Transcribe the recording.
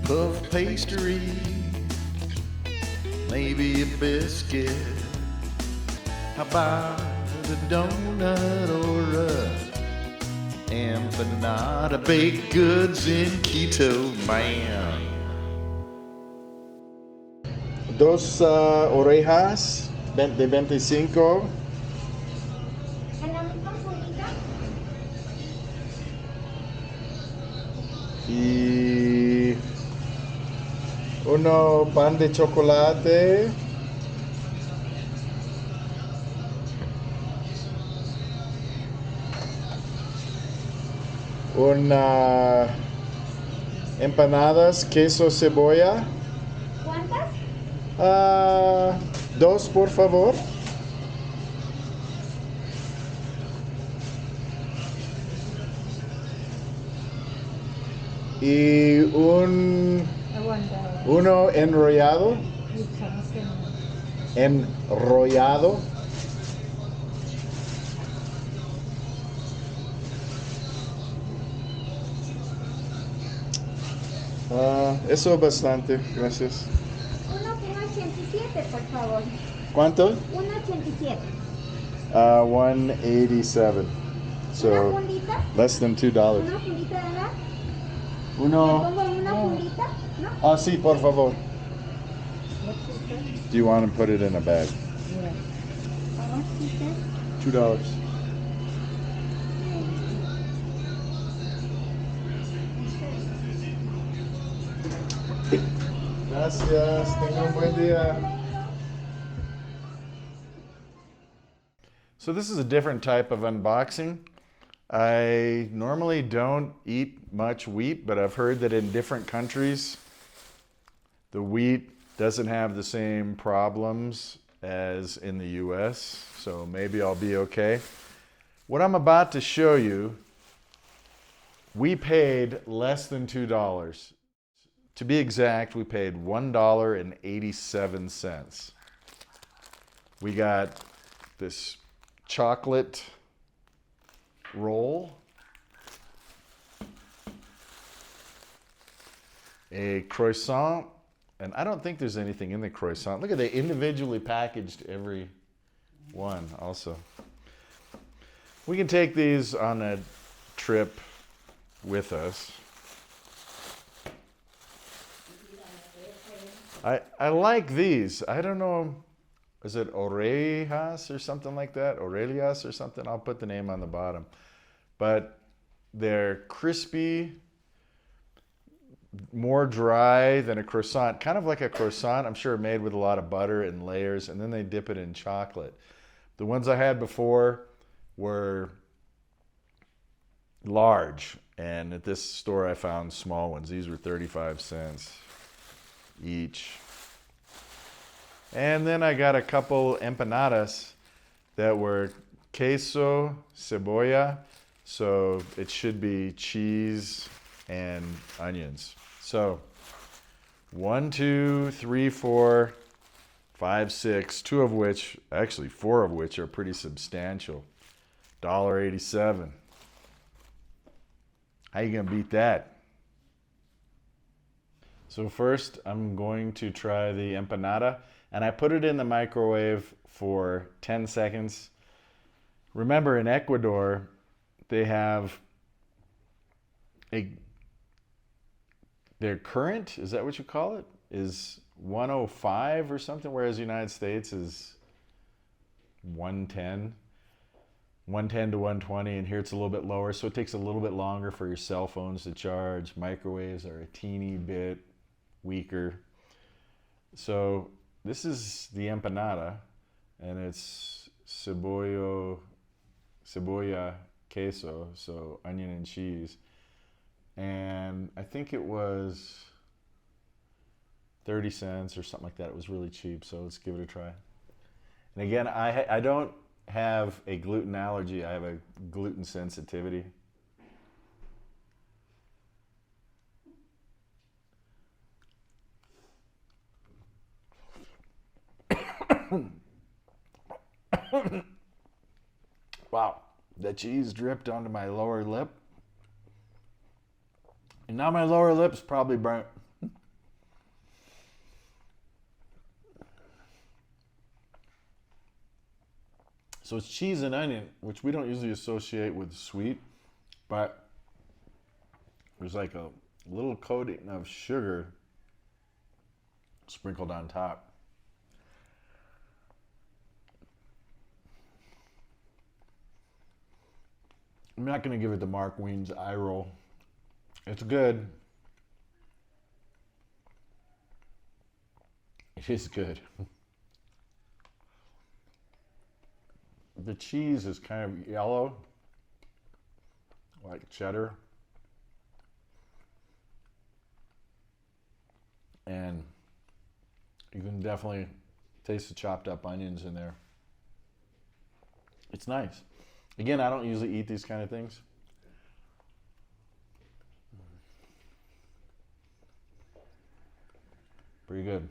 puff pastry, maybe a biscuit. How about a donut or a empanada? Baked goods in Quito, man. Dos orejas de 25. ¿En la misma fundita? Y uno pan de chocolate. Una empanadas, queso, cebolla. ¿Cuántas? Dos, por favor. Y uno enrollado. Enrollado. Eso bastante, gracias. 1,87, por favor. ¿Cuánto? 1,87. 187. ¿Una So fundita? less than $2. ¿Una fundita de la? ¿Le Uno. pongo una fundita? ¿No? Sí, por favor. Do you want to put it in a bag? Yeah. How much is that? $2. Gracias. Tenga un buen día. So this is a different type of unboxing. I normally don't eat much wheat, but I've heard that in different countries, the wheat doesn't have the same problems as in the US, so maybe I'll be okay. What I'm about to show you, we paid less than $2. To be exact, we paid $1.87. We got this chocolate roll, a croissant, and I don't think there's anything in the croissant. Look at, they individually packaged every one also. We can take these on a trip with us. I like these. I don't know, is it orejas or something like that? Aurelias or something? I'll put the name on the bottom. But they're crispy, more dry than a croissant. Kind of like a croissant, I'm sure made with a lot of butter and layers, and then they dip it in chocolate. The ones I had before were large, and at this store I found small ones. These were 35 cents each. And then I got a couple empanadas that were queso, cebolla, so it should be cheese and onions. So 1, 2, 3, 4, 5, 6, two of which, actually 4 of which are pretty substantial. $1.87. How you gonna beat that? So first, I'm going to try the empanada, and I put it in the microwave for 10 seconds. Remember, in Ecuador, they have their current, is that what you call it, is 105 or something, whereas the United States is 110. 110 to 120, and here it's a little bit lower, so it takes a little bit longer for your cell phones to charge. Microwaves are a teeny bit weaker. So this is the empanada, and it's cebolla queso, so onion and cheese. And I think it was 30 cents or something like that. It was really cheap, so let's give it a try. And again, I don't have a gluten allergy. I have a gluten sensitivity. Wow, the cheese dripped onto my lower lip. And now my lower lip's probably burnt. So it's cheese and onion, which we don't usually associate with sweet, but there's like a little coating of sugar sprinkled on top. I'm not going to give it the Mark Wiens eye roll. It's good. It is good. The cheese is kind of yellow, like cheddar. And you can definitely taste the chopped up onions in there. It's nice. Again, I don't usually eat these kind of things. Pretty good.